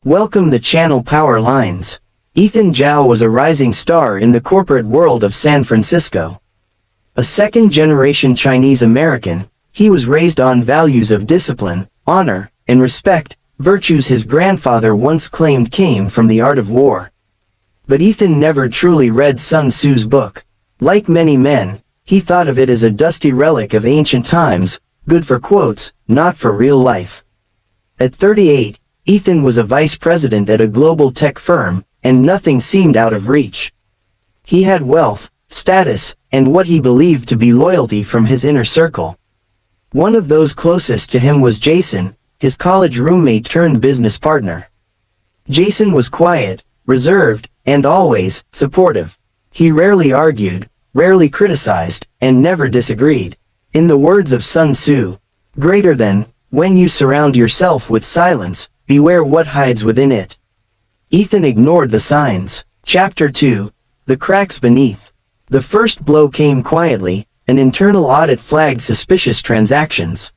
Welcome the channel Power Lines. Ethan Zhao was a rising star in the corporate world of San Francisco. A second-generation Chinese-American, he was raised on values of discipline, honor, and respect, virtues his grandfather once claimed came from the art of war. But Ethan never truly read Sun Tzu's book. Like many men, he thought of it as a dusty relic of ancient times, good for quotes, not for real life. At 38, Ethan was a vice president at a global tech firm, and nothing seemed out of reach. He had wealth, status, and what he believed to be loyalty from his inner circle. One of those closest to him was Jason, his college roommate turned business partner. Jason was quiet, reserved, and always supportive. He rarely argued, rarely criticized, and never disagreed. In the words of Sun Tzu, greater than, when you surround yourself with silence, beware what hides within it. Ethan ignored the signs. Chapter 2. The cracks beneath. The first blow came quietly, an internal audit flagged suspicious transactions.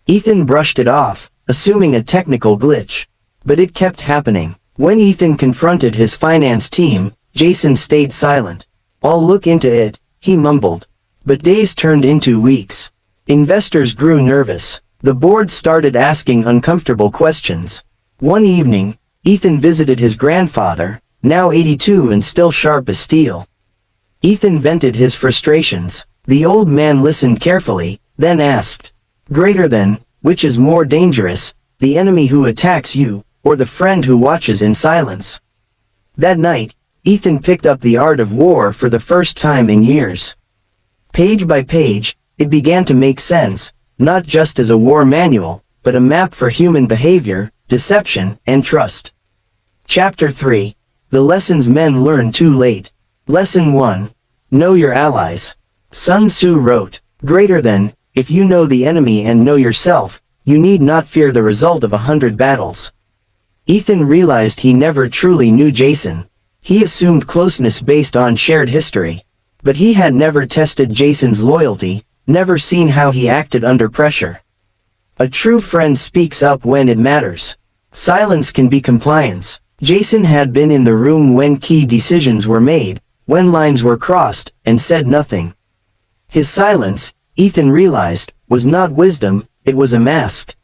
Ethan brushed it off, assuming a technical glitch. But it kept happening. When Ethan confronted his finance team, Jason stayed silent. "I'll look into it," he mumbled. But days turned into weeks. Investors grew nervous. The board started asking uncomfortable questions. One evening, Ethan visited his grandfather, now 82 and still sharp as steel. Ethan vented his frustrations. The old man listened carefully, then asked, "Greater than, which is more dangerous, the enemy who attacks you, or the friend who watches in silence?" That night, Ethan picked up the art of war for the first time in years. Page by page, it began to make sense, not just as a war manual, but a map for human behavior, deception, and trust. Chapter 3. The Lessons Men Learn Too Late. Lesson 1. Know your allies. Sun Tzu wrote, "Greater than, if you know the enemy and know yourself, you need not fear the result of 100 battles." Ethan realized he never truly knew Jason. He assumed closeness based on shared history. But he had never tested Jason's loyalty, never seen how he acted under pressure. A true friend speaks up when it matters. Silence can be compliance. Jason had been in the room when key decisions were made, when lines were crossed, and said nothing. His silence, Ethan realized, was not wisdom, it was a mask.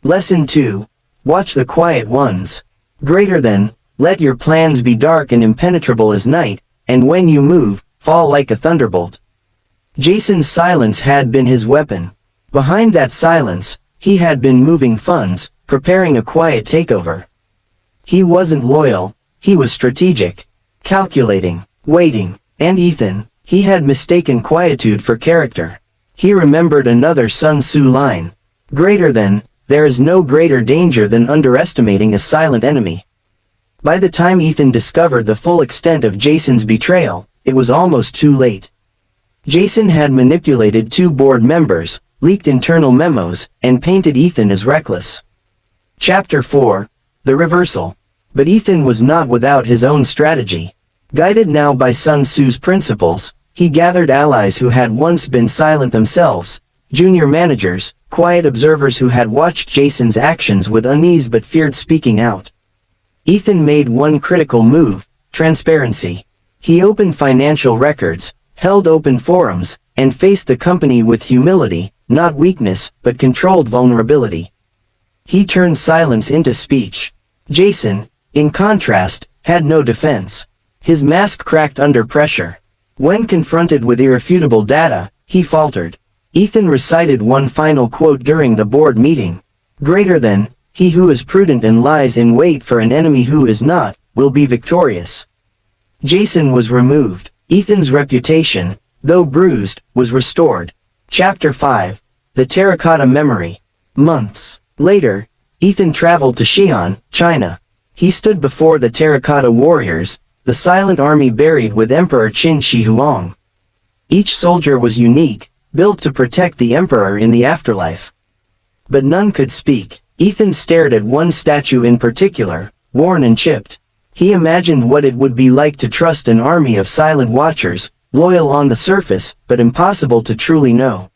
Lesson 2. Watch the quiet ones. Greater than, let your plans be dark and impenetrable as night, and when you move, fall like a thunderbolt. Jason's silence had been his weapon. Behind that silence, he had been moving funds, preparing a quiet takeover. He wasn't loyal, he was strategic, calculating, waiting, and Ethan, he had mistaken quietude for character. He remembered another Sun Tzu line. Greater than, there is no greater danger than underestimating a silent enemy. By the time Ethan discovered the full extent of Jason's betrayal, it was almost too late. Jason had manipulated 2 board members, leaked internal memos, and painted Ethan as reckless. Chapter 4. The Reversal. But Ethan was not without his own strategy. Guided now by Sun Tzu's principles, he gathered allies who had once been silent themselves, junior managers, quiet observers who had watched Jason's actions with unease but feared speaking out. Ethan made one critical move: transparency. He opened financial records, held open forums, and faced the company with humility, not weakness, but controlled vulnerability. He turned silence into speech. Jason, in contrast, had no defense. His mask cracked under pressure. When confronted with irrefutable data, he faltered. Ethan recited one final quote during the board meeting. Greater than, he who is prudent and lies in wait for an enemy who is not, will be victorious. Jason was removed. Ethan's reputation, though bruised, was restored. Chapter 5. The Terracotta Memory. Months later, Ethan traveled to Xi'an, China. He stood before the Terracotta Warriors, the silent army buried with Emperor Qin Shi Huang. Each soldier was unique, built to protect the emperor in the afterlife. But none could speak. Ethan stared at one statue in particular, worn and chipped. He imagined what it would be like to trust an army of silent watchers, loyal on the surface, but impossible to truly know.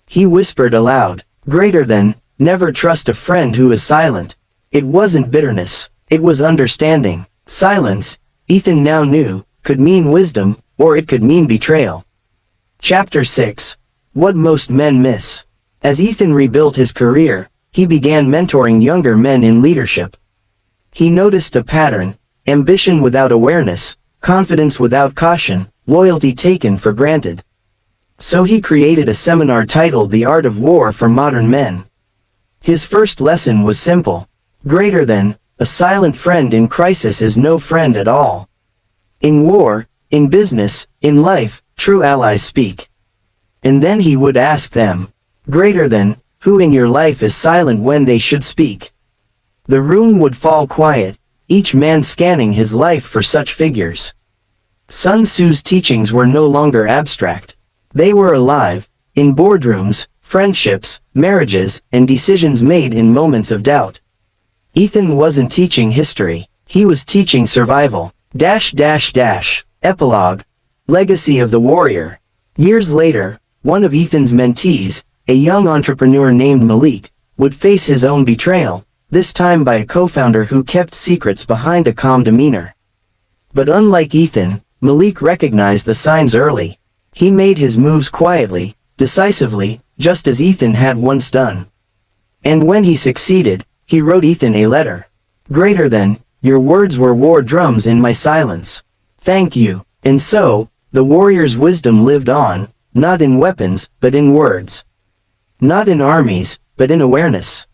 He whispered aloud, "Greater than, never trust a friend who is silent." It wasn't bitterness, It was understanding. Silence, Ethan now knew, could mean wisdom, or it could mean betrayal. Chapter 6. What Most Men Miss. As Ethan rebuilt his career, he began mentoring younger men in leadership. He noticed a pattern: ambition without awareness, confidence without caution, loyalty taken for granted. So he created a seminar titled The Art of War for Modern Men. His first lesson was simple. Greater than, a silent friend in crisis is no friend at all. In war, in business, in life, true allies speak. And then he would ask them, greater than, who in your life is silent when they should speak? The room would fall quiet, each man scanning his life for such figures. Sun Tzu's teachings were no longer abstract. They were alive, in boardrooms, friendships, marriages, and decisions made in moments of doubt. Ethan wasn't teaching history, he was teaching survival. Epilogue. Legacy of the Warrior. Years later, one of Ethan's mentees, a young entrepreneur named Malik, would face his own betrayal, this time by a co-founder who kept secrets behind a calm demeanor. But unlike Ethan, Malik recognized the signs early. He made his moves quietly, decisively, just as Ethan had once done. And when he succeeded, he wrote Ethan a letter. Greater than, your words were war drums in my silence. Thank you. And so, the warrior's wisdom lived on, not in weapons, but in words. Not in armies, but in awareness.